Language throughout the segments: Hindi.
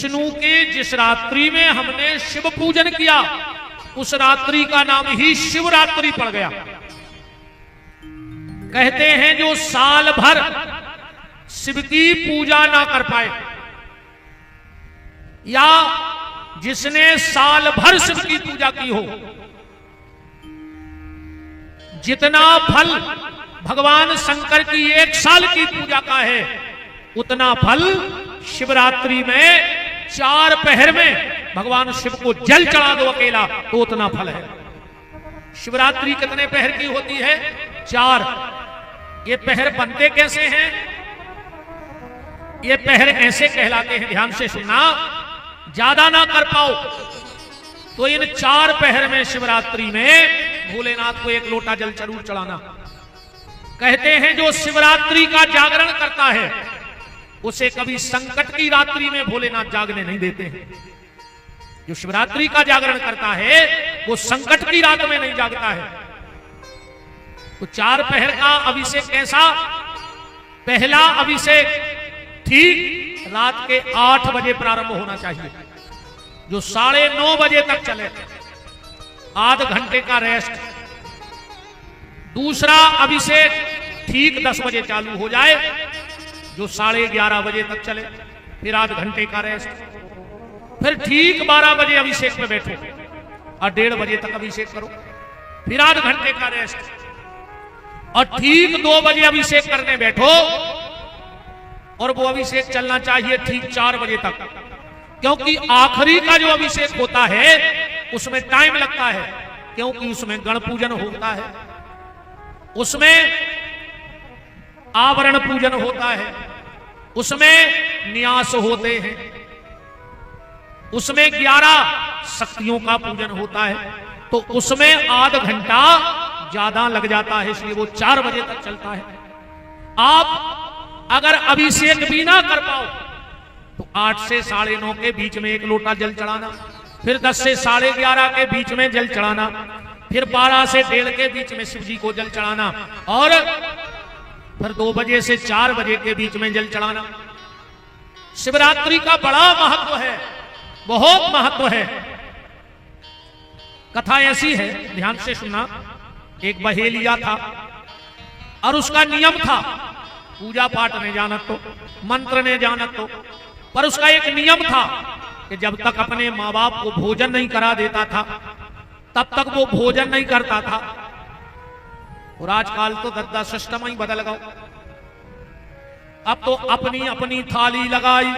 विष्णु के जिस रात्रि में हमने शिव पूजन किया उस रात्रि का नाम ही शिवरात्रि पड़ गया। कहते हैं जो साल भर शिव की पूजा ना कर पाए या जिसने साल भर शिव की पूजा की हो, जितना फल भगवान शंकर की 1 साल की पूजा का है उतना फल शिवरात्रि में 4 पहर में भगवान शिव को जल चढ़ा दो अकेला तो उतना फल है। शिवरात्रि कितने पहर की होती है? 4। ये पहर बनते कैसे हैं? ये पहर ऐसे कहलाते हैं, ध्यान से सुनना, ज्यादा ना कर पाओ तो इन 4 पहर में शिवरात्रि में भोलेनाथ को 1 लोटा जल जरूर चढ़ाना। कहते हैं जो शिवरात्रि का जागरण करता है उसे कभी संकट की रात्रि में भोलेनाथ जागने नहीं देते हैं। जो शिवरात्रि का जागरण करता है वो संकट की रात में नहीं जागता है। तो 4 पहर का अभिषेक कैसा? पहला अभिषेक ठीक रात के 8 बजे प्रारंभ होना चाहिए, जो 9:30 बजे तक चले, आध घंटे का रेस्ट। दूसरा अभिषेक ठीक 10 बजे चालू हो जाए, जो 11:30 बजे तक चले, फिर आध घंटे का रेस्ट। फिर ठीक 12 बजे अभिषेक में बैठो और 1:30 बजे तक अभिषेक करो, फिर आध घंटे का रेस्ट। और ठीक 2 बजे अभिषेक करने बैठो और वो अभिषेक चलना चाहिए ठीक 4 बजे तक, क्योंकि आखिरी का जो अभिषेक होता है उसमें टाइम लगता है, क्योंकि उसमें गण पूजन होता है, उसमें आवरण पूजन होता है, उसमें न्यास होते हैं, उसमें 11 शक्तियों का पूजन होता है, तो उसमें आध घंटा ज्यादा लग जाता है, इसलिए वो 4 बजे तक चलता है। आप अगर अभिषेक भी ना कर पाओ तो 8 से 9:30 के बीच में 1 लोटा जल चढ़ाना, फिर 10 से 11:30 के बीच में जल चढ़ाना, फिर 12 से 1:30 के बीच में शिव जी को जल चढ़ाना, और फिर 2 बजे से 4 बजे के बीच में जल चढ़ाना। शिवरात्रि का बड़ा महत्व है, बहुत महत्व है। कथा ऐसी है, ध्यान से सुनना। एक बहेलिया था और उसका नियम था, पूजा पाठ ने जानत तो, मंत्र ने जानत तो, पर उसका एक नियम था कि जब तक अपने माँ बाप को भोजन नहीं करा देता था तब तक वो भोजन नहीं करता था। और आजकल तो दद्दा सिस्टम ही बदल गया। अब तो अपनी अपनी थाली लगाई,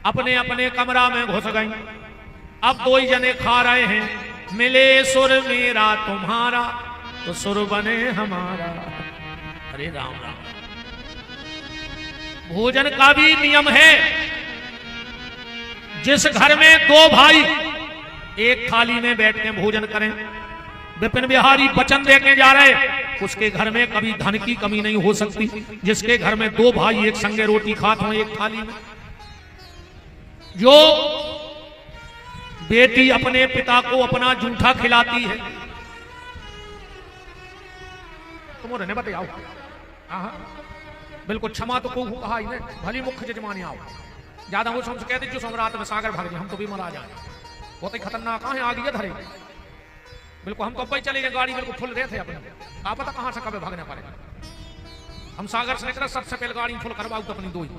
अपने अपने कमरा में घुस गई। अब 2 ही जने खा रहे हैं, मिले सुर मेरा तुम्हारा तो सुर बने हमारा। अरे राम राम। भोजन का भी नियम है। जिस घर में 2 भाई एक थाली में बैठ के भोजन करें, विपिन बिहारी वचन देके जा रहे, उसके घर में कभी धन की कमी नहीं हो सकती। जिसके घर में 2 भाई एक संगे रोटी खाते हो एक थाली में। जो बेटी अपने पिता को अपना जूठा खिलाती है, तुम उन्हें बताओ, बिल्कुल क्षमा तो को कहा ही भली मुख्य जजमानी आओ, ज्यादा हो समझ कहते जो सम्राट में सागर भाग, हम तो भी मरा जाए, बहुत ही खतरनाक कहां आ गया धरे। बिल्कुल हम तो अब चले गए, गाड़ी बिल्कुल फुल रहे थे अपने, आप पता कहां से कभी भागने पारे। हम सागर से निकले, सबसे पहले गाड़ी फुल करवाऊ तो अपनी 2 ही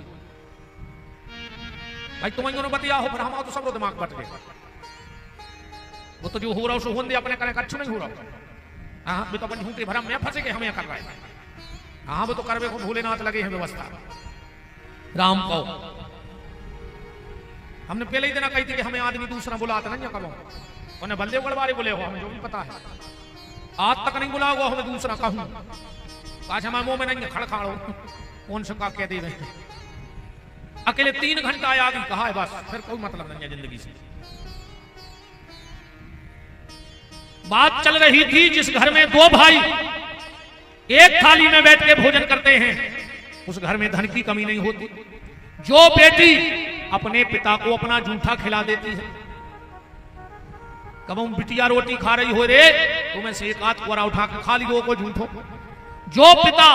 भाई। तुम्हें बतिया हो, फिर हमारा तो सब दिमाग बट गए। वो तो जो हो रहा हो दे अपने करे, अच्छू नहीं हो रहा। हाँ भी तो अपन झूठे भरम में फंसे गए, हमें कर रहे हैं। हाँ वो तो करवे को भोलेनाथ लगे हैं व्यवस्था। राम कहो हमने पहले ही दिन कही थी कि हमें आदमी दूसरा बुलाता नहीं करो, उन्हें बल्ले गड़वारे बोले हो, हमें जो भी पता है। आज तक नहीं बुला हुआ, हमें दूसरा कहूं आज हमारे मुंह में नहीं खड़खाड़ो, कौन सा कह दे रहे। अकेले 3 घंटा आया भी कहा है, बस फिर कोई मतलब नहीं है जिंदगी से। बात चल रही थी, जिस घर में 2 भाई एक थाली में बैठ के भोजन करते हैं उस घर में धन की कमी नहीं होती। जो बेटी अपने पिता को अपना जूठा खिला देती है, कब बिटिया रोटी खा रही हो रे, तुम्हें से एक आध कोरा उठा के खा लियो को झूठो। जो पिता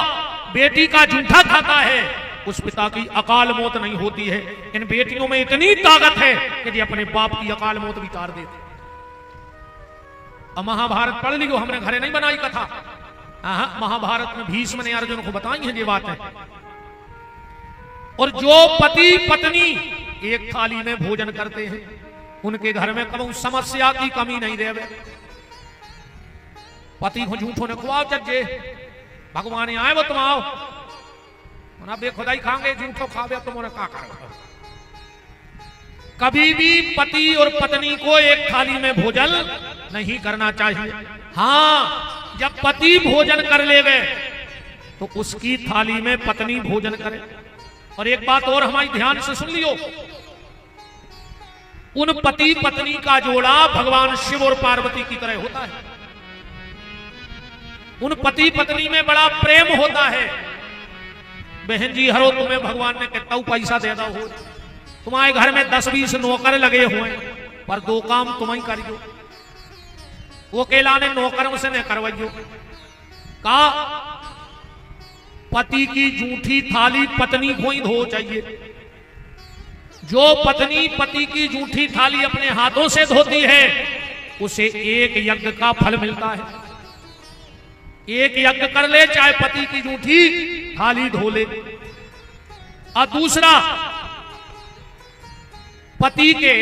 बेटी का जूठा खाता है उस पिता की अकाल मौत नहीं होती है। इन बेटियों में इतनी ताकत है कि ये अपने बाप की अकाल मौत भी तार देते। अब महाभारत पढ़ लियो, हमने घरे नहीं बनाई कथा। महाभारत में भीष्म ने अर्जुन को बताई है ये बात है। और जो पति पत्नी एक थाली में भोजन करते हैं उनके घर में कभी समस्या की कमी नहीं रहे। पति को झूठों ने खुआओ चज्जे, भगवान आए वो तुम आओ ना बेखुदाई खाएंगे, झूठो खावे तुम का करो। कभी भी पति और पत्नी को एक थाली में भोजन नहीं करना चाहिए। हां, जब पति भोजन कर लेवे तो उसकी थाली में पत्नी भोजन करे। और एक बात और हमारी ध्यान से सुन लियो, उन पति पत्नी का जोड़ा भगवान शिव और पार्वती की तरह होता है। उन पति पत्नी में बड़ा प्रेम होता है। बहन जी हरो तुम्हें भगवान ने कितना पैसा दे दो, तुम्हारे घर में 10-20 नौकर लगे हुए पर दो काम तुम ही करियो, वो अकेला ने नौकरों से न करवाइयो। का पति की जूठी थाली पत्नी को ही धो चाहिए। जो पत्नी पति की जूठी थाली अपने हाथों से धोती है उसे एक यज्ञ का फल मिलता है। एक यज्ञ कर ले, चाहे पति की जूठी थाली धो ले। और दूसरा, पति के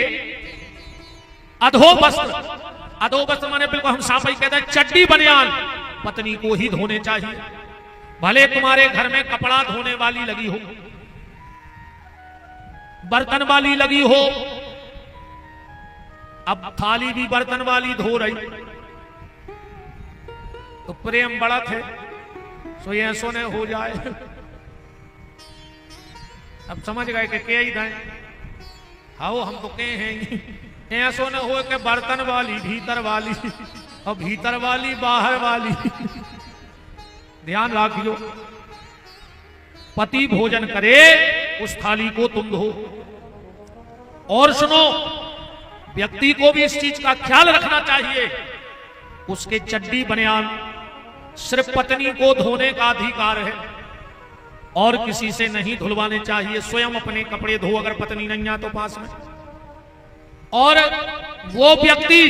अधो वस्त्र माने बिल्कुल हम साफ ही कहते हैं चड्डी बनियान पत्नी को ही धोने चाहिए। भले तुम्हारे घर में कपड़ा धोने वाली लगी हो, बर्तन वाली लगी हो, अब थाली भी बर्तन वाली धो रही तो प्रेम बढ़त है, सो ये सोने हो जाए। अब समझ गए कि क्या ही था, आओ हम तो कहे हैं ऐसो न हो कि बर्तन वाली भीतर वाली और भीतर वाली बाहर वाली। ध्यान रखियो, पति भोजन करे उस थाली को तुम धो। और सुनो, व्यक्ति को भी इस चीज का ख्याल रखना चाहिए, उसके चड्डी बनियान सिर्फ पत्नी को धोने का अधिकार है और किसी से नहीं धुलवाने चाहिए। स्वयं अपने कपड़े धो अगर पत्नी नहीं आ तो पास में। और वो व्यक्ति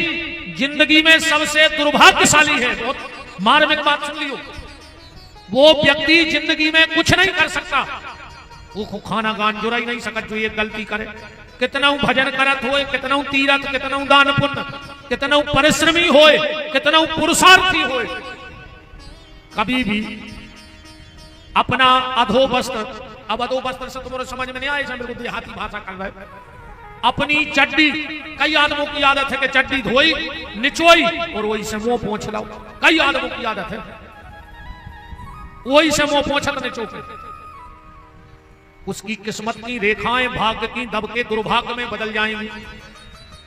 जिंदगी में सबसे दुर्भाग्यशाली है। बहुत मार्मिक बात सुन लियो, वो व्यक्ति जिंदगी में कुछ नहीं कर सकता, वो खाना गान जुरा ही नहीं सकत जो ये गलती करे। कितना भजन करत होए, कितना तीरथ, कितना दान पुण्य, कितना परिश्रमी होए, कितना पुरुषार्थी होए, कभी भी अपना अधो वस्त्र, अब अधो वस्त्र से तुम्हारे समझ में नहीं आए, मेरे को देहाती भाषा कर रहा है, अपनी चड्डी, कई आदमों की आदत है कि चड्डी धोई निचोई और वही से मुंह पोंछ लाओ। कई आदमों की आदत है वही से मुंह पोंछत निचोके। उसकी किस्मत की रेखाएं भाग्य की दब के दुर्भाग्य में बदल जाएंगी।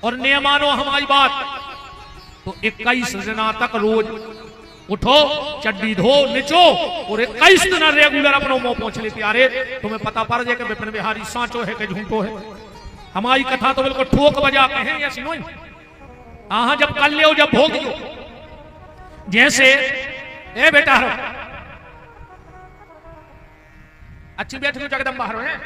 और ने मानो हमारी बात तो 21 दिना तक रोज उठो, चड्डी धो, निचो और 21 दिन रेगुलर अपनो मुंह पोंछ लेती। अरे तुम्हें पता पड़ जाए कि विपिन बिहारी सांचो है कि झूठो है। हमारी कथा तो बिल्कुल ठोक बजा के हैं या सुनो। आहा जब कर लियो, जब भोगियो, जैसे ए बेटा अच्छी बैठ लो, जगदम बाहर है।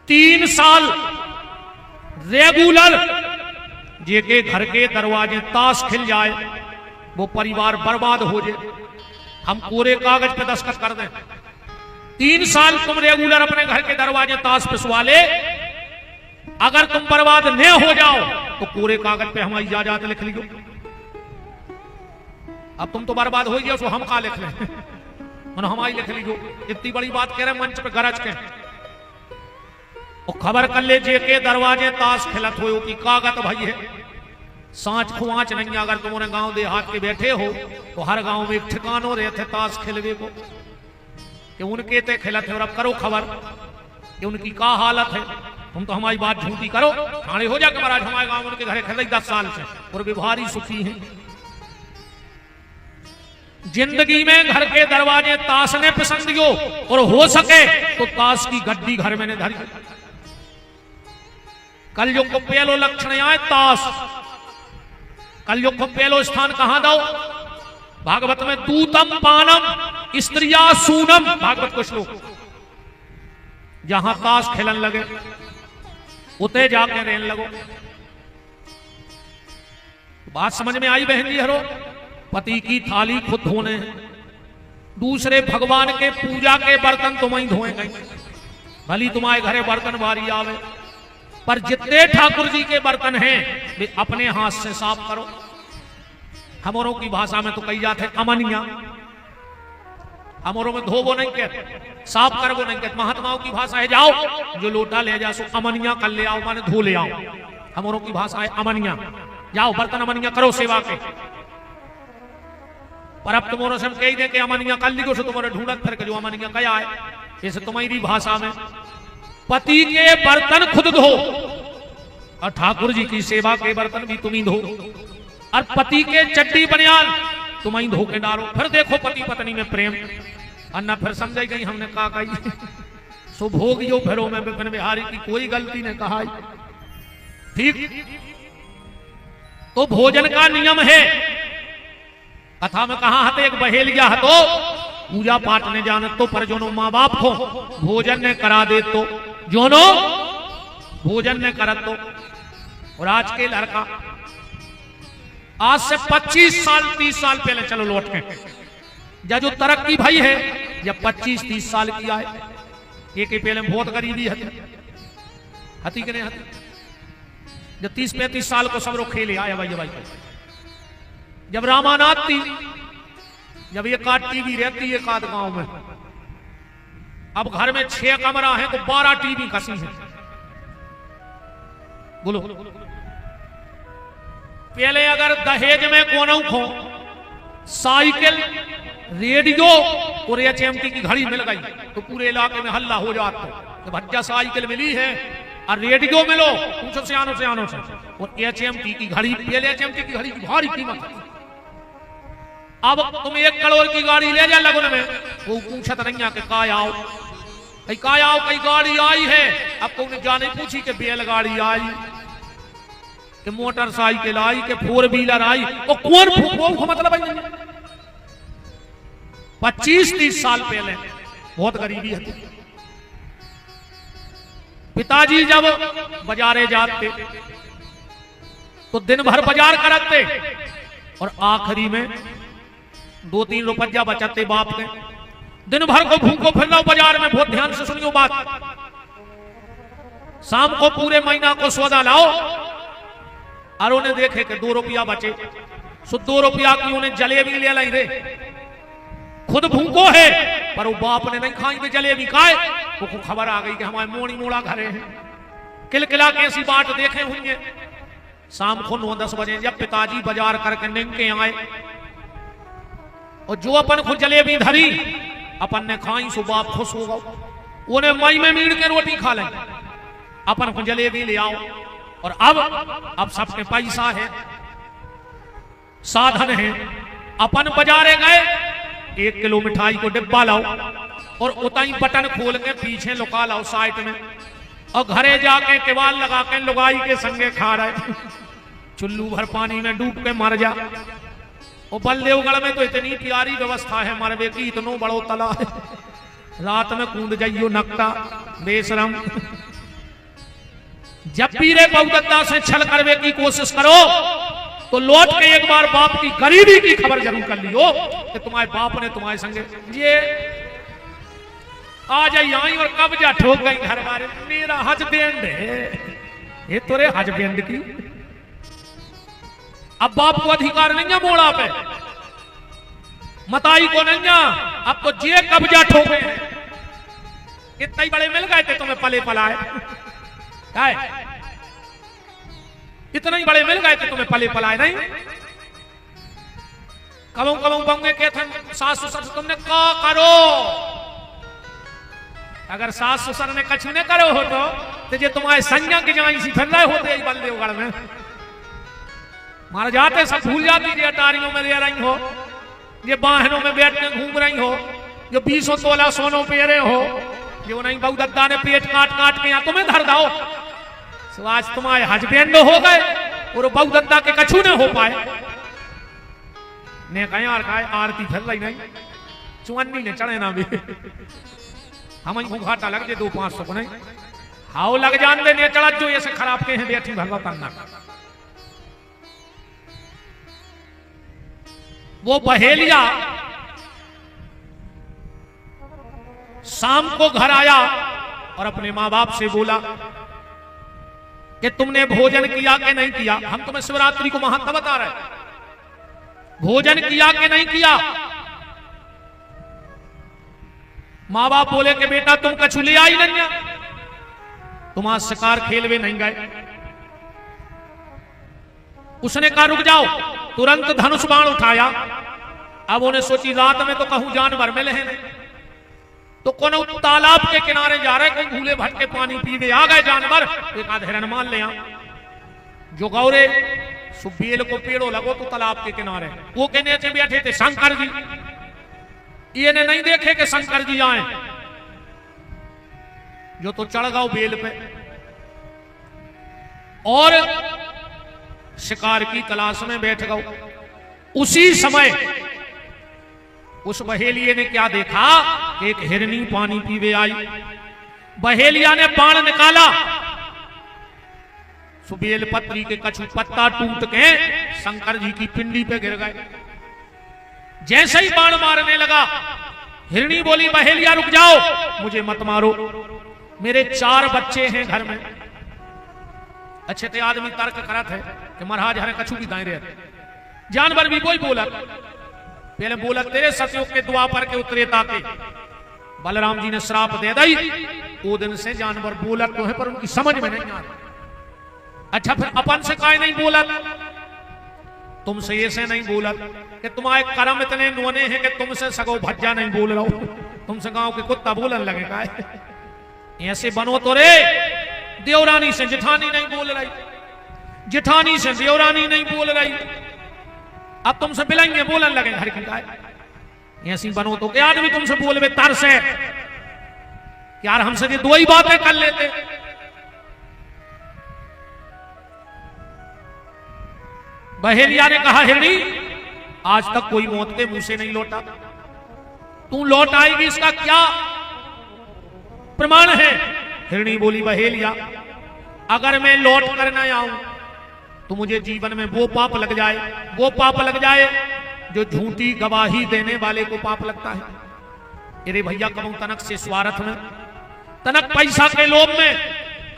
तीन साल रेगुलर जेके घर के दरवाजे ताश खिल जाए, वो परिवार बर्बाद हो जाए, हम पूरे कागज पे दस्तखत कर दें। 3 साल तुम रेगुलर अपने घर के दरवाजे ताश पिसवा ले, अगर तुम बर्बाद न हो जाओ तो पूरे कागज पे हमारी इजाजत लिख लियो। अब तुम तो बर्बाद हो गए, हम कहा लिख लें, हमारी लिख लियो। इतनी बड़ी बात कह रहे मंच पे गरज के, और खबर कर ले जे के दरवाजे ताश खिलत हो की कागज भाई है। सांच खुआच नहीं, अगर तुमने गांव देहात के बैठे हो तो हर गांव में एक ठिकानों रहे थे ताश खिलवे को, कि उनके ते खिलत है। और अब करो खबर कि उनकी क्या हालत है। तुम तो हमारी बात झूठी करो, ठाणे हो जाके महाराज हमारे गांव उनके घरे खेल 10 साल से और व्यवहारी सुखी है। जिंदगी में घर के दरवाजे ताश ने पसंद दियो, और हो सके तो ताश की गड्डी घर में ने धरी। कलयुग को पहलो लक्षण आए ताश। कलयुग को पहलो स्थान कहां दो? भागवत में दूतम पानम स्त्रिया सूनम, भागवत को श्लोक। जहां ताश खेलन लगे उते जाके रहने लगो। बात समझ में आई बहन जी हरो? पति की थाली खुद धोने, दूसरे भगवान के पूजा के बर्तन तुम ही धोएंगे। भली तुम्हारे घरे बर्तन बारी आवे, पर जितने ठाकुर जी के बर्तन हैं वे अपने हाथ से साफ करो। हमारों की भाषा में तो कही जाते अमनिया, हमारों में धोबो नहीं कहते, साफ करबो नहीं कहते। महात्माओं की भाषा है जाओ जो लोटा ले जा सो अमनिया कर ले आओ, माने धो ले आओ। हमारों की भाषा है अमनिया, जाओ बर्तन अमनिया करो सेवा के। पर अब तुम्हारे से हम कह दे के अमनिया कर लीजिए, से तुम्हारे ढूंढत फिर के जो अमनिया कया है। इस तुम्हारी भाषा में पति के बर्तन खुद धो और ठाकुर जी की सेवा के बर्तन भी तुम ही धो, और पति के चड्डी बनियान तुम ही धो के डालो। फिर देखो पति पत्नी में प्रेम। अन्ना फिर समझ गई हमने कहा कही सो भोग जो भरो में विपिन बिहारी की कोई गलती ने कहा। ठीक, तो भोजन का नियम है। कथा में कहा हते एक बहेलिया हतो, पूजा पाठ ने जानत तो, पर जोनो माँ बाप को भोजन ने करा दे तो, जोनो भोजन ने करत तो। और आज के लड़का आज से 25 साल 30 साल पहले चलो लौट के, या जो तरक्की भाई है जब 25-30 साल की आए, एक पहले बहुत गरीबी हती के नहीं हती, जब 30-35 साल को सब लोग खेले आया भाई। जब रामानाथ थी, जब ये काट टीवी रहती है काद गांव में, अब घर में 6 कमरा है तो 12 टीवी कसी है। बोलो, पहले अगर दहेज में कोनों को साइकिल, रेडियो और एचएमटी की घड़ी मिल गई तो पूरे इलाके में हल्ला हो जाता। तो भज्जा साइकिल मिली है और रेडियो मिलो, पूछो सियानो से, और एचएमटी की घड़ी, पहले एचएमटी की घड़ी की भारी कीमत है। अब तुम 1 करोड़ की गाड़ी ले जा लगन में, वो पूछत नहीं के का आओ कई गाड़ी आई है। अब तुमने जाने पूछी कि बैलगाड़ी आई, कि मोटरसाइकिल आई, कि 4 व्हीलर आई, और कौन फूको मतलब 25-30 साल पहले बहुत गरीबी थी। पिताजी जब बाजारे जाते तो दिन भर बाजार करते और आखिरी में 2-3 रुपया बचाते बाप के। दिन भर को भूखो फिरना बाजार में, बहुत ध्यान से सुनियो बात। शाम को पूरे महीना को सौदा लाओ और उन्हें देखे कि 2 रुपया बचे, सो 2 रुपया की उन्हें जलेबी ले लाई रे। खुद भूखो है पर वो बाप ने नहीं खाई वे जलेबी खाए। वो को खबर आ गई कि हमारे मोड़ी मोड़ा घरे हैं, किलकिला के ऐसी बात देखे हुई। शाम को 9-10 बजे जब पिताजी बाजार करके निकल के आए और जो अपन खुद जलेबी धरी अपन ने खाई, सो बाप खुश हो गए। उन्हें मई में मीड़ के रोटी खा लें, अपन को जलेबी ले आओ। और अब सबके पैसा है, साधन है। अपन बाजारे गए, 1 किलो मिठाई को डिब्बा लाओ और उताई बटन खोल के पीछे लुका लाओ साइड में, और घरे जाके केवाल लगा के लुगाई के संगे खा रहे। चुल्लू भर पानी में डूब के मर जा। और बलदेवगढ़ में तो इतनी प्यारी व्यवस्था है मरवे की, इतनो बड़ो तला है, रात में कूद जाइयो नक्का बेशरम। जब भी रे बहुदत्ता से छल करवे की कोशिश करो तो लौट के एक बार बाप की गरीबी की खबर जरूर कर लियो कि तुम्हारे बाप ने तुम्हारे संगे ये आ जाई आई और कब्जा ठोक गई घर वाले। मेरा हस्बैंड है ये, तोरे हस्बैंड की। अब बाप को अधिकार नहीं है मोड़ा पे, मताई को नहीं है। अब तो जे कब्जा ठोके। कितने बड़े मिल गए थे तुम्हें पले पलाए, इतने ही बड़े मिल गए थे तुम्हें पले पलाए नहीं। कबों बंगे के थे सास ससुर से तुमने का करो। अगर सास ससुर ने कछु ने करो हो तो जे तुम्हारे संज्ञा की जाई सी फिर रहे होते बलदेवगढ़ में मार जाते, सब भूल जाती। जो अटारियों में रह रही हो, ये बाहनों में बैठ के घूम रही हो, जो 20 तोला सोनो पे रहे हो, जो नहीं बहुदत्ता ने पेट काट के यहाँ तुम्हें धर दाओ। सो आज तुम्हारे हस्बैंड हो गए और बहुदत्ता के कछु न हो पाए। ने कहा यार काय आरती फैल रही नहीं चुन्नी ने चढ़े ना भी हम घाटा लग जाए 200-500 को नहीं हाउ लग जान दे ने चढ़ा जो ऐसे खराब के हैं बैठी भगवा करना वो बहेलिया शाम को घर आया और अपने मां बाप से बोला कि तुमने भोजन किया कि नहीं किया। हम तुम्हें शिवरात्रि को महत्व बता रहे भोजन किया कि नहीं किया। मां बाप बोले कि बेटा तुम कछु ले आई नहीं तुम आज शिकार खेलवे नहीं गए। उसने कहा रुक जाओ तुरंत धनुष बाण उठाया। अब उन्हें सोची रात में तो कहूं जानवर मिले हैं तो कौन तालाब के किनारे जा रहे कोई भूले भटके पानी पीवे आ गए जानवर एक आध हिरन मान ले जो गौरे सुबेल को पेड़ो लगो तो तालाब के किनारे वो कहने से बैठे थे शंकर जी ये ने नहीं देखे कि शंकर जी आए जो तो चढ़ गओ बेल पे और शिकार की तलाश में बैठ गओ। उसी समय उस बहेलिये ने क्या देखा कि एक हिरनी पानी पीवे आई। बहेलिया ने बाण निकाला सुबेल पत्री के कछु पत्ता टूट के शंकर जी की पिंडी पे गिर गए। जैसे ही बाण मारने लगा हिरनी बोली बहेलिया रुक जाओ मुझे मत मारो मेरे 4 बच्चे हैं घर में। अच्छे ते आदमी तर्क करत है कि महाराज हरे कछु भी दाएं रहे जानवर भी कोई बोला पहले बोला तेरे सतयुग के द्वापर के उतरे ताके बलराम जी ने श्राप दे दी वो दिन से जानवर बोला तो है पर उनकी समझ में नहीं आ रहा। अच्छा फिर अपन से काय नहीं बोला तुमसे ऐसे नहीं बोला कि तुम्हारे कर्म इतने नोने हैं कि तुमसे सगो भज्जा नहीं बोल रहा हूं तुमसे गांव के कुत्ता बोलन लगे काय ऐसे बनो तो रे देवरानी से जेठानी नहीं बोल रही जेठानी से देवरानी नहीं बोल रही अब तुमसे बिलाएंगे बोलन लगे घर की गाय ऐसी बनो तो क्या आदमी तुमसे बोलवे तर से यार हमसे ये 2 ही बातें कर लेते। बहेलिया ने कहा हिरनी आज तक कोई मौत के मुंह से नहीं लौटा तू लौट आएगी इसका क्या प्रमाण है। हिरनी बोली बहेलिया अगर मैं लौट कर न आऊं तो मुझे जीवन में वो पाप लग जाए जो झूठी गवाही देने वाले को पाप लगता है। अरे भैया कबू तनक से स्वार्थ में तनक पैसा के लोभ में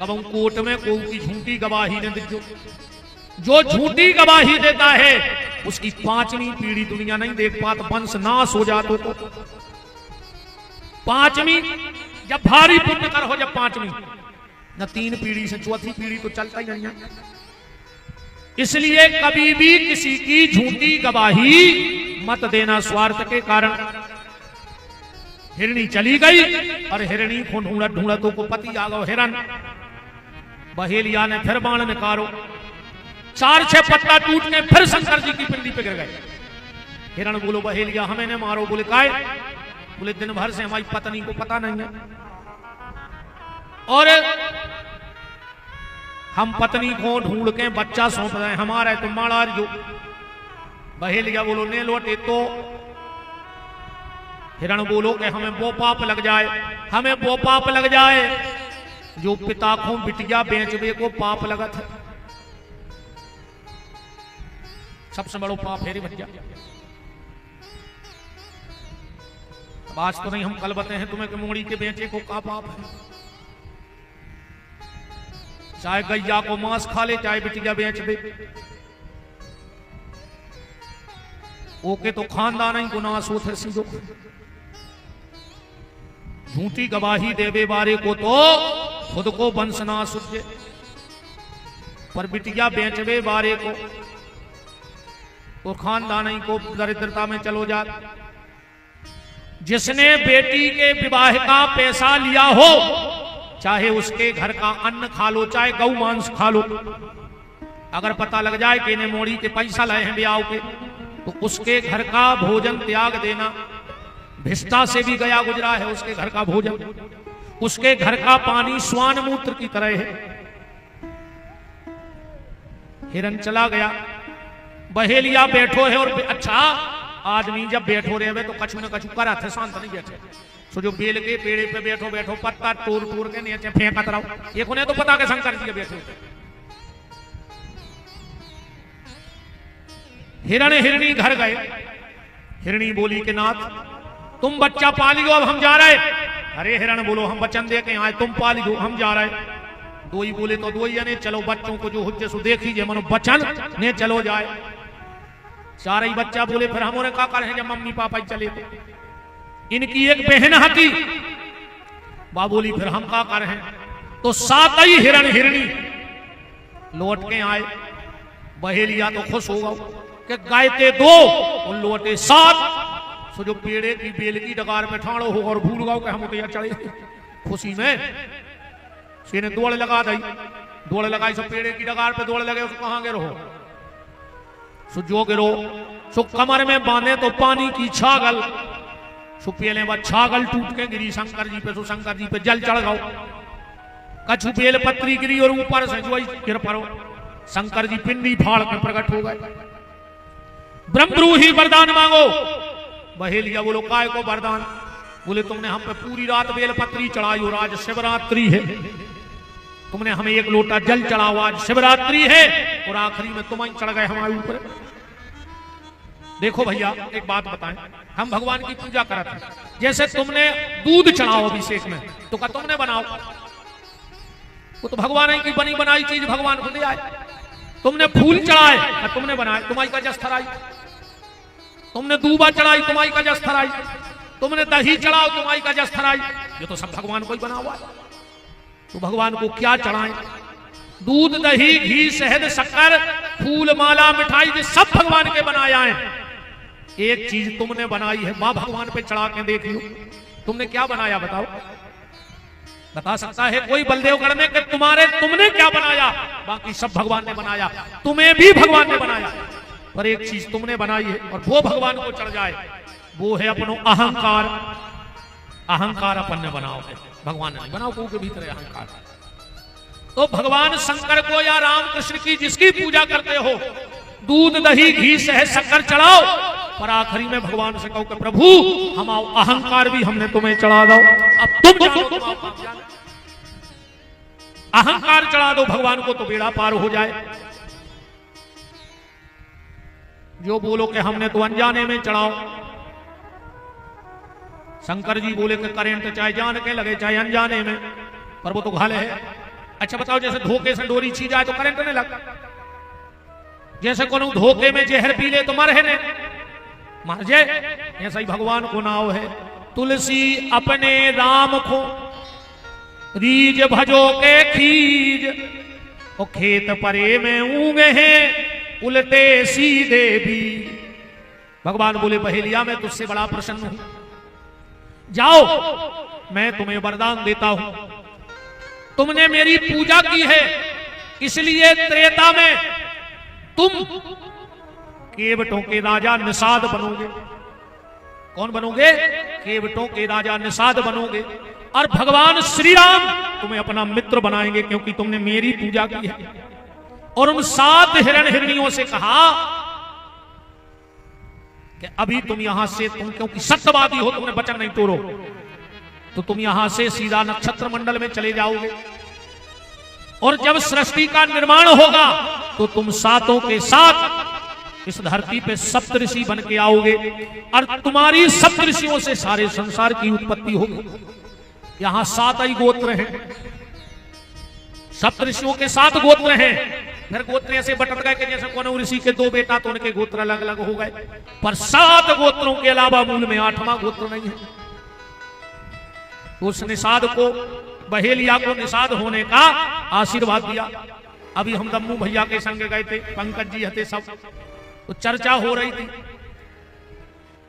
कबू कोर्ट में कोई की झूठी गवाही ने दे जो झूठी गवाही देता है उसकी 5वीं पीढ़ी दुनिया नहीं देख पाता वंश नाश हो जाता तो 5वीं जब भारी पुण्य कर हो जब 5वीं न 3 पीढ़ी से 4थी पीढ़ी तो चलता ही नहीं है। इसलिए कभी भी किसी की झूठी गवाही मत देना स्वार्थ के कारण। हिरनी चली गई और हिरनी को ढूंढतों को पति आ गए हिरन। बहेलिया ने फिर बाण निकालो 4-6 पत्ता टूटने फिर शंकर जी की पिंडी पे गिर गए। हिरण बोलो बहेलिया हमें ने मारो बोले काय बोले दिन भर से हमारी पत्नी को पता नहीं है और हम पत्नी को ढूंढ के बच्चा सौंप रहे हमारा तो मारा जो। बहेलिया बोलो ने लौटे तो हिरण बोलो कि हमें वो पाप लग जाए जो पिता को बिटिया बेचवे को पाप लगा था। सबसे बड़ो पाप है भैया। आज तो नहीं हम कल बताए हैं तुम्हें कि मोड़ी के बेचे को का पाप है। चाहे गैया को मांस खा ले चाहे बिटिया बेच दे ओके तो खानदान ही गुनाह सोच है सीधो। झूठी गवाही देवे बारे को तो खुद को वंश ना सूझे पर बिटिया बेचवे बारे को तो खानदान ही को दरिद्रता में चलो जा। जिसने बेटी के विवाह का पैसा लिया हो चाहे उसके घर का अन्न खा लो चाहे गौ मांस खा लो अगर पता लग जाए कि इन्हें मोड़ी के पैसा लाए हैं ब्याह के तो उसके घर का भोजन त्याग देना। भिष्टा से भी गया गुजरा है उसके घर का भोजन उसके घर का पानी स्वान मूत्र की तरह है। हिरन चला गया बहेलिया बैठो है और अच्छा आदमी जब बैठो रहे तो कछु न कछु करा थे, शांत नहीं बैठे। सो जो बेल के पेड़े पे बैठो बैठो पत्ता टूर टूर के नीचे फेंकत रहो। एक उन्हें तो पता के शंकर जी बैठे। हिरण हिरणी घर गए। हिरणी बोली के नाथ तुम बच्चा पालियो, अब हम जा रहे। अरे हिरण बोलो हम वचन दे के आए, तुम पालियो हम जा रहे। दोई बोले तो दोई ने चलो बच्चों को जो हुज्जे सो देखीजिए, मनो बचन ने चलो जाए। सारे ही बच्चा बोले फिर हम का कर जब मम्मी पापा ही चले। इनकी एक बहन हती, बा बोली फिर हम का कर हैं। तो सात ही हिरण हिरणी लौट के आए। बहेलिया तो खुश हो गए कि गायते दो और लौटे सात। सो जो पेड़े की बेल की डगार में ठाड़ो हो और भूल गओ कि हम तो चढ़े। खुशी में ने दौड़ लगा दी। दौड़ लगाई, सब पेड़े की डगार पे दौड़ लगे। उसको कहां गिरो सो जो गिरो सो कमर में बांधे तो पानी की छागल। सो पेले बाद छागल टूट के गिरी शंकर जी पे। सो शंकर जी पे जल चढ़ गओ। कछु बेल पत्री गिरी और ऊपर से जो गिर पड़ो। शंकर जी पिंडी फाड़ के प्रकट हो गए। ब्रह्मरूही वरदान मांगो। बहेलिया बोलो काय को वरदान? बोले तुमने हम पे पूरी रात बेलपत्री चढ़ाई और आज शिवरात्रि है। तुमने हमें एक लोटा जल चढ़ाओ, आज शिवरात्रि है और आखिरी में तुम ही चढ़ गए हमारे ऊपर। देखो भैया एक बात बताएं, हम भगवान की पूजा करते हैं। जैसे तुमने दूध चढ़ाओ अभिषेक में तो क्या तुमने बनाओ? वो तो भगवान की बनी बनाई चीज भगवान को दे आए। तुमने फूल चढ़ाए तुमने बनाए, तुम्हारी का जस थराई। तुमने दूबा चढ़ाई, तुम्हारी का जस थराई। तुमने दही चढ़ाओ, तुम्हारी का जस थराई। ये तो सब भगवान को ही बना हुआ है। तो भगवान को क्या चढ़ाएं? दूध दही घी शहद शक्कर फूल माला मिठाई, ये सब भगवान के बनाया है। एक चीज तुमने बनाई है, मां भगवान पे चढ़ा के देख लो। तुमने क्या बनाया बताओ? बता सकता है कोई बलदेवगढ़ में कि तुमने क्या बनाया? बाकी सब भगवान ने बनाया, तुम्हें भी भगवान ने बनाया। पर एक चीज तुमने बनाई है और वो भगवान को चढ़ जाए, वो है अपनो अहंकार। अहंकार अपन ने बनाओ है, भगवान ने बनाओ के भीतर है अहंकार। तो भगवान शंकर को या राम कृष्ण की जिसकी पूजा करते हो, दूध दही घी शहद शक्कर चढ़ाओ, पर आखिरी में भगवान से कहो कि प्रभु हम अहंकार भी हमने तुम्हें चढ़ा दो। अब तुम अहंकार चढ़ा दो भगवान को तो बेड़ा पार हो जाए। जो बोलो कि हमने तो अनजाने में चढ़ाओ। शंकर जी बोले कि करेंट चाहे जान के लगे चाहे अनजाने में, पर वो तो घाले है। अच्छा बताओ, जैसे धोखे से डोरी छी जाए तो करंट नहीं लगता? जैसे कोनो धोखे में जहर पी ले तो मर है ने मर जाए, ऐसा ही भगवान को नाव है। तुलसी अपने राम को रीज भजो के खीज, और खेत परे में ऊंगे हैं उल्टे सीधे भी। भगवान बोले बहेलिया मैं तुझसे बड़ा प्रसन्न हूं, जाओ मैं तुम्हें वरदान देता हूं। तुमने मेरी पूजा की है, इसलिए त्रेता में तुम केवटों के राजा निषाद बनोगे। कौन बनोगे? केवटों के राजा निषाद बनोगे। और भगवान श्री राम तुम्हें अपना मित्र बनाएंगे, क्योंकि तुमने मेरी पूजा की है। और उन 7 हिरण हिरनियों से कहा कि अभी तुम यहां से, तुम क्योंकि सत्यवादी हो, तुमने वचन नहीं तोड़ो, तो तुम यहां से सीधा नक्षत्र मंडल में चले जाओगे। और जब सृष्टि का निर्माण होगा तो तुम 7 के साथ इस धरती पे सप्तऋषि बन के आओगे, और तुम्हारी सप्तऋषियों से सारे संसार की उत्पत्ति होगी। यहां 7 ही गोत्र हैं, सप्तऋषियों के 7 गोत्र हैं। फिर गोत्र ऐसे बटत गए कि जैसे कोनो ऋषि के 2 बेटा तो उनके गोत्र अलग अलग हो गए, पर 7 गोत्रों के अलावा मूल में 8वां गोत्र नहीं है। उस निषाद को, बहेलिया को निषाद होने का आशीर्वाद दिया। अभी हम दम्मू भैया के संग गए थे, पंकज जी हते सब, तो चर्चा हो रही थी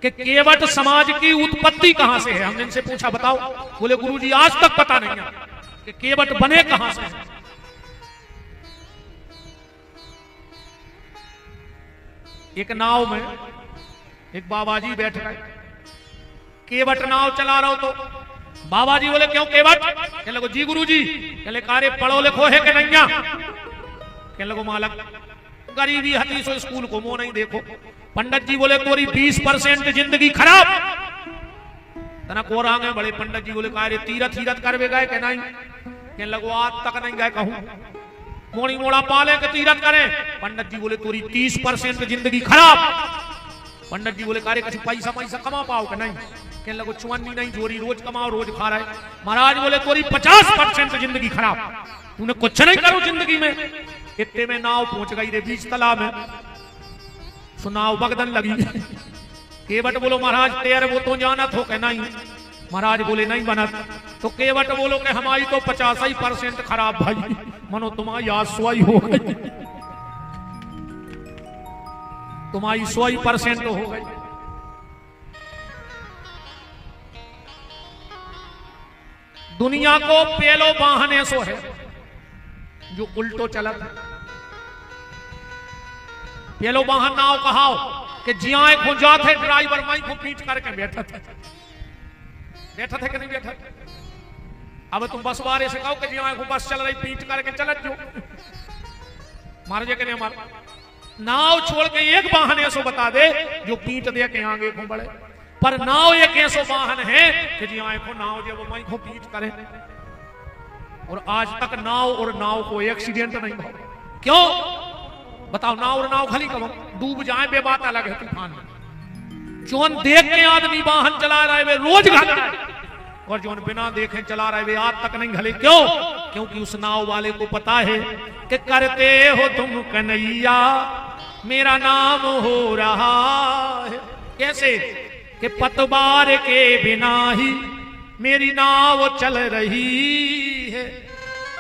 कि केवट समाज की उत्पत्ति कहां से है। हमने इनसे पूछा बताओ, बोले गुरुजी आज तक पता नहीं है कि केवट बने कहां से है। एक नाव में एक बाबा जी बैठ गए, केवट नाव चला रहा हो तो बाबा जी बोले क्यों केवट? कहने लगो जी गुरुजी। कहले कारे पढ़ो लिखो है कि नहीं? कहने लगो मालक गरीबी हती सो स्कूल को मो नहीं देखो। पंडित जी बोले तोरी 20% जिंदगी खराब। तना कोरांगे बड़े पंडित जी बोले का रे तीरथ हीरथ करवे गए के नहीं के लगो आज तक नहीं गए कहूं मोड़ी मोड़ा पाले के तीरथ करे। पंडित जी बोले तोरी 30% जिंदगी खराब। पंडित जी बोले का रे कुछ पैसा पैसा कमा पाओ के नहीं के लगो चुवन्नी नहीं जोरी रोज कमाओ रोज खा रहे। महाराज बोले तोरी 50% जिंदगी खराब। तूने कुछ नहीं करो जिंदगी में। इतने में नाव पहुंच गई रे बीच तालाब में। सुनाव बगदन लगी। केवट बोलो महाराज तेरे वो तो जाना थो के नहीं। महाराज बोले नहीं बनत। तो केवट बोलो कि हमारी तो 85% खराब भाई मनो तुम्हारी आज सोई हो गई। तुम्हारी 100% हो गई। दुनिया को पेलो बाहने सो है जो उल्टो चलत है। पेलो बाहन नाव कहाओ कि जियाए खो जाते ड्राइवर माई को पीट करके बैठा थे कि नहीं बैठा। अब तुम बस वाले से कहो कि जियाए को बस चल रही पीट करके चलत जो मार जे के नहीं मार। नाव छोड़ के एक वाहन ऐसो बता दे जो पीट दे के आगे को बड़े। पर नाव एक ऐसो वाहन है कि जियाए को नाव जो वो माई को पीट करे। और आज तक नाव और नाव को एक्सीडेंट नहीं हुआ। क्यों बताओ? नाव और नाव खाली कब डूब जाए बे बात अलग है तूफान में। जोन देख के आदमी वाहन चला रहा है वे रोज घाटा है और जोन बिना देखे चला रहा है वे आज तक नहीं घले। क्यों? क्योंकि उस नाव वाले को पता है कि करते हो तुम कन्हैया मेरा नाम हो रहा है। कैसे कि पतवार के बिना ही मेरी नाव चल रही है।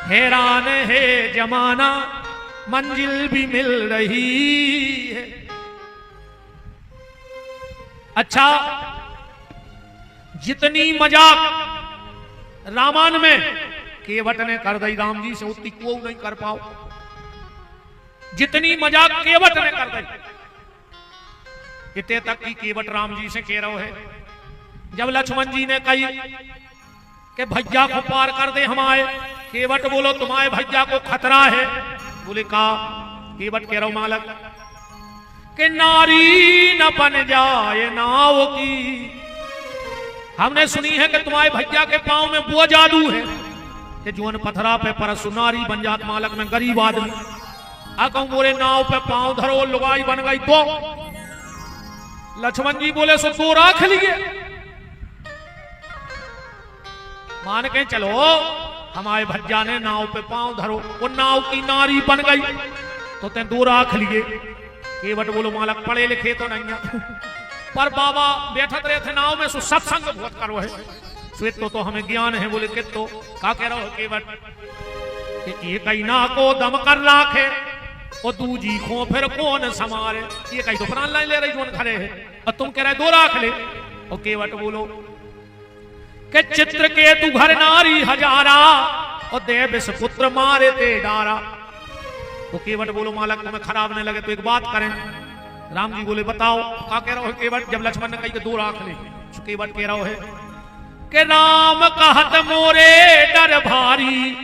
हैरान है जमाना मंजिल भी मिल रही है। अच्छा जितनी मजाक रामायण में केवट ने कर दी राम जी से उतनी को नहीं कर पाओ। जितनी मजाक केवट ने कर दी इतने तक की केवट राम जी से कह रहा है। जब लक्ष्मण जी ने कही कि भैया को पार कर दे हमारे। केवट बोलो तुम्हारे भैया को खतरा है। बोले का? केवट कह रहा हूं मालक कि नारी न बन जाए नाव की। हमने सुनी है कि तुम्हारे भैया के पांव में वो जादू है कि जोन पथरा पे परसु नारी बन जात। मालक में गरीब आदमी कहूं बोले नाव पे पांव धरो लुगाई बन गई तो। लक्ष्मण जी बोले सो तो राख लिए। मान के चलो हमारे भज्जा ने नाव पे पांव धरो वो नाव की नारी बन गई तो ते दो राख लिए। केवट बोलो मालक पढ़े लिखे तो नहीं है पर बाबा बैठत रहे थे नाव में सो सत्संग बहुत करो है। श्वेत तो हमें ज्ञान है। बोले कि तो का कह रहा हो केवट कि एक ही ना को दम कर राखे और दूजी खो फिर कौन समारे। ये कहीं तो प्राण ले रही जोन खड़े है और तुम कह रहे दो राख ले। और केवट बोलो कि चित्र के तू घर नारी हजारा और देविस पुत्र मारे ते डारा। तो केवट बोलो मालक तुम्हें खराब नहीं लगे तो एक बात करें। राम जी बोले बताओ क्या कह रहा हो केवट। जब लक्ष्मण ने कही कि दो राख ले तो केवट कह रहा है कि राम कहत मोरे डर भारी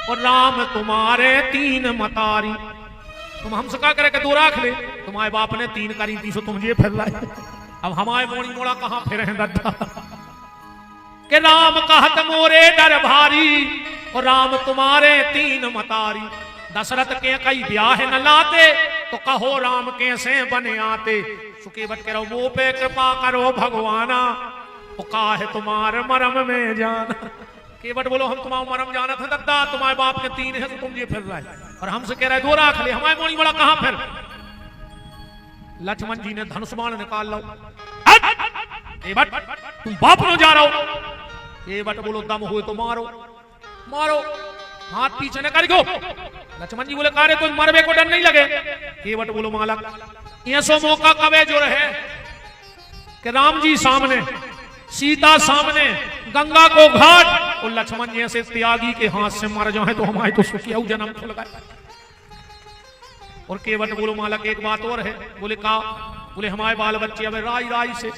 और राम तुम्हारे 3 मतारी। तुम हमसे क्या करे कि दो राख ले। तुम्हारे बाप ने 3 करी थी सो तुम ये फिर लाए। अब हमारे मोड़ी मोड़ा कहां फिर हैं दद्दा कि राम कहत मोरे डर भारी और राम तुम्हारे 3 मतारी। दशरथ के कई ब्याह न लाते तो कहो राम कैसे बने आते। सुकेवट कह रहो वो पे कृपा करो भगवाना वो काहे तुम्हारे मरम में जाना। केवट बोलो हम तुम्हारा मरम जाना था दद्दा। तुम्हारे बाप के 3 है तो तुम ये फिर रहे और हमसे कह रहे दो राख ले। हमारे मोड़ी मोड़ा कहां फिर। लक्ष्मण जी ने धनुष बाण निकाल लो। केवट तुम बाप नो जा रहा हो। केवट बोलो दम हुए तो मारो मारो हाथ पीछे न कर गो। लक्ष्मण जी बोले कारे तुम मरबे को डर नहीं लगे। केवट बोलो मालक ये सो मौका कबे जो रहे कि राम जी सामने सीता सामने गंगा को घाट और लक्ष्मण जी ऐसे त्यागी के हाथ से मर जाए तो हमारे तो सुखिया जन्म खुल गए। और केवट बोलो मालक एक बात और है। बोले का? बोले हमारे बाल बच्चे अब राई राई से।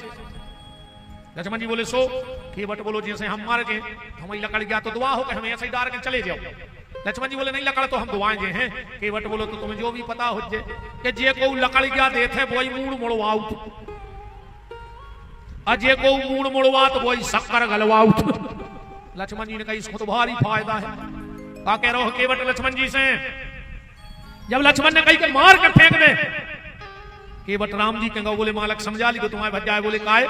लक्ष्मण जी बोले सो। केवट बोलो जैसे हम मर गए हमें लकड़ गया तो दुआ हो कि हमें ऐसे ही डार के चले जाओ। लक्ष्मण जी बोले नहीं लकड़ तो हम दुआएं जे हैं। केवट बोलो तो तुम्हें जो भी पता हो जे कि जे को लकड़ क्या देते वही मूड़ मुड़वाऊ, अजय को मूड़ मुड़वा तो वही शक्कर गलवाऊ। लक्ष्मण जी ने कहा इसको तो भारी फायदा है। क्या कह रहे हो केवट लक्ष्मण जी से? जब लक्ष्मण ने कही कि मार कर फेंक दे, केवट राम जी कहेंगे बोले मालक समझा ली को तुम्हारे भज जाए। बोले काय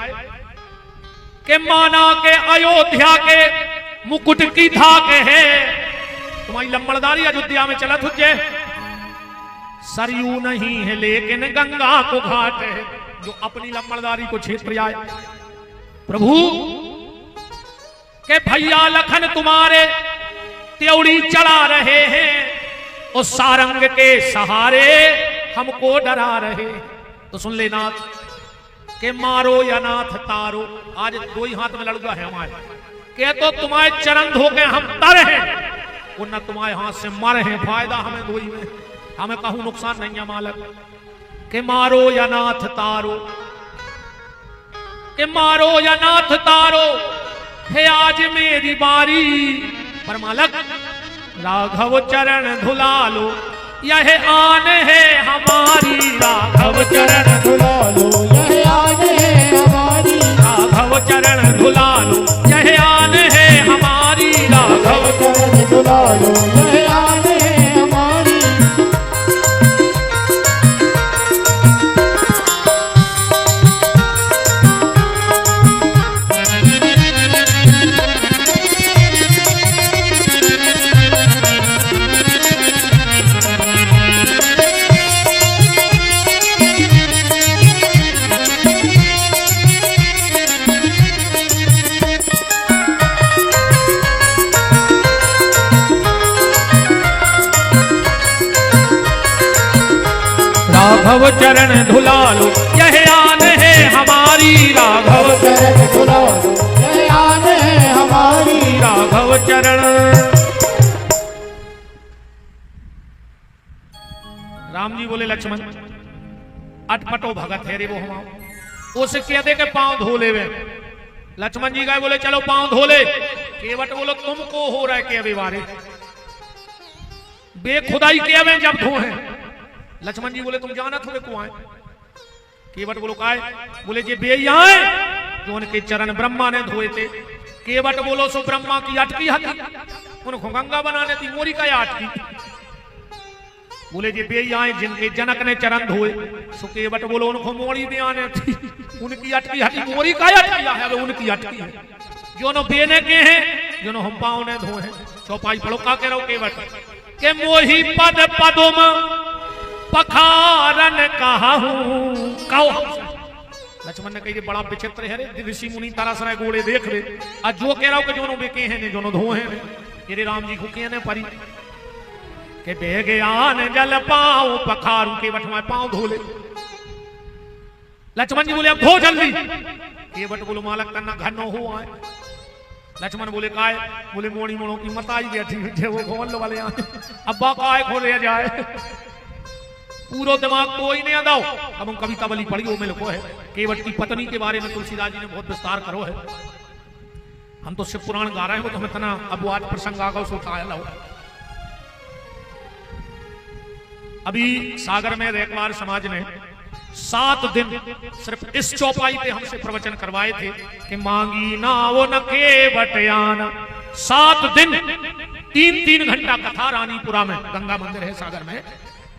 के माना के अयोध्या के मुकुट की धाक है, तुम्हारी लंबड़दारी अयोध्या में चलत हुए, सरयू नहीं है लेकिन गंगा को घाट है, जो अपनी लंबड़दारी को क्षेत्र आए। प्रभु के भैया लखन तुम्हारे त्योड़ी चढ़ा रहे हैं, उस सारंग के सहारे हमको डरा रहे। तो सुन ले नाथ के मारो या नाथ तारो, आज दो ही हाथ में लड़का है हमारे, के तो तुम्हारे चरण धो के हम तर हैं, वो न तुम्हारे हाथ से मर हैं, फायदा हमें दो ही में, हमें कहूं नुकसान नहीं है मालक। के मारो या नाथ तारो, के मारो या नाथ तारो, है आज मेरी बारी। पर मालक राघव चरण धुला लो, यह आन है हमारी। राघव चरण धुला लो, यह आन है हमारी। राघव चरण धुला लो, यह आन है हमारी। राघव चरण धुला लो, यह आन है हमारी। राघव चरण धुला लो, यह आन है हमारी। राघव चरण धुला लो, यह आन है हमारी। राघव चरण। राम जी बोले लक्ष्मण अटपटो भगत है रे वो हम, उसे कह दे के पांव धो ले वे। लक्ष्मण जी गए बोले चलो पांव धो ले। केवट बोलो तुमको हो रहा है के अभी बारे बेखुदाई के अभी जब धो है। लक्ष्मण जी बोले तुम जाना थोड़े को आए। केवट बोलो काय? बोले जे बे आए जो उनके चरण ब्रह्मा ने धोए थे। केवट बोलो सो ब्रह्मा की अटकी हती, उनको गंगा बनाने थी, मोरी का अटकी। बोले जे बे आए जिनके जनक ने चरण धोए, सो केवट बोलो उनको मोरी दे आने थी, उनकी अटकी हती, मोरी का अटकी है उनकी अटकी है। जो नो बेने के हैं, जो नो हम पाँव ने धोए हैं। चौपाई पढ़ो का कह रहा हूं केवट के मोही पद पदोम पखारन कहा। लक्ष्मण ने कही बड़ा विचित्र है रे, ऋषि मुनि तारा सराय गोड़े देख ले, आज जो कह रहा हूं कि जोनो बेके हैं ने जोनो धो हैं तेरे राम जी को के ने परी के बेगे आन जल पाओ पखारू के बटवा पांव धो ले। लक्ष्मण जी बोले अब धो जल्दी। के बट बोलो मालक करना घनो हो आए। लक्ष्मण बोले काय? बोले मोड़ी मोड़ों की मताई बैठी है वो गोल वाले आए, अब बाकाए खो ले जाए, पूरा दिमाग तो ही नहीं आदाओ। अब हम कविता बली पढ़ी वो में लिखो है केवट की पत्नी के बारे में तुलसीदास जी ने बहुत विस्तार करो है। हम तो शिव पुराण गा रहे हैं, वो तो हमें इतना अब आज प्रसंग आ गया सोचा आया लो। अभी सागर में रेखवार समाज ने 7 दिन सिर्फ इस चौपाई पे हमसे प्रवचन करवाए थे कि मांगी ना वो न केवट आना। 7 दिन 3-3 घंटा कथा रानीपुरा में, गंगा मंदिर है सागर में,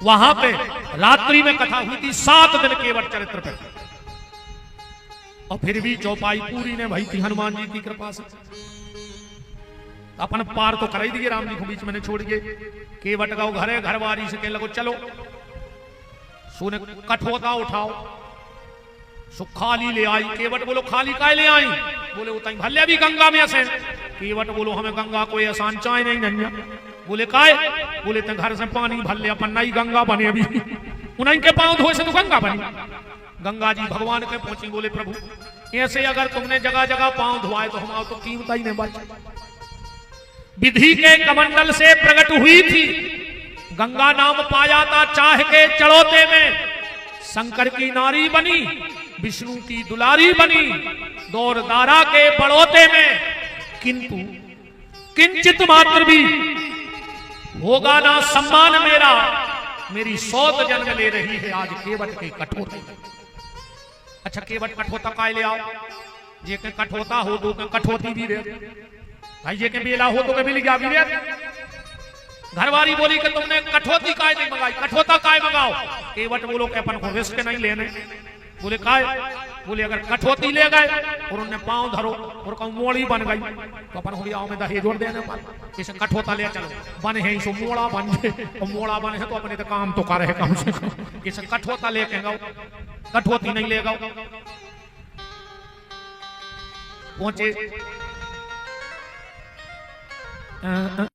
वहां पे रात्रि में कथा हुई थी 7 दिन केवट चरित्र पे। और फिर भी चौपाई पूरी ने भई थी हनुमान जी की कृपा से। अपन पार तो कर ही दिए, राम जी को बीच में छोड़ के केवट गाओ घरे घरवारी से कह लगो चलो सोने कठोता उठाओ, सो खाली ले आई। केवट बोलो खाली काय ले आई? बोले उताई भले भी गंगा में ऐसे। केवट बोलो हमें गंगा कोई एहसान चाहे नहीं नन्या। बोले काय? बोले ते घर से पानी भर ले अपन नई गंगा बने अभी, उन्हीं के पांव धोए से तो गंगा बनी। गंगा जी भगवान के पहुंची, बोले प्रभु ऐसे अगर तुमने जगह जगह पांव धोआए तो हमारा तो कीमत ही नहीं बच। विधि के कमंडल से प्रकट हुई थी, गंगा नाम पाया था चाह के चढ़ोते में। शंकर की नारी बनी, विष्णु की दुलारी बनी, दौर दारा के बड़ोते में। किंतु किंचित मात्र भी होगा ना सम्मान मेरा, मेरी सौत जन्म ले रही है आज केवट के कठोते। अच्छा केवट कठोता काय ले आओ, जे के कठोता हो तो के कठोती भी रे भाई, जे के बेला हो तो के बिल गया भी रे। घरवारी बोली कि तुमने कठोती काय नहीं मंगाई, कठोता काय मंगाओ। केवट बोलो कि अपन को रिस्क नहीं लेने। बोले काय, बोले अगर कठोती ले गए और उन्हें पांव धरो और कहूं मोड़ी बन गई तो अपन हो आओ में दहेज और देने पर इसे कठोता ले चलो, बन है सो मोड़ा बन गए और मोड़ा बने है तो अपने तो काम तो करे है कम से कम। इसे कठोता लेके गो, कठोती नहीं ले गो। पहुंचे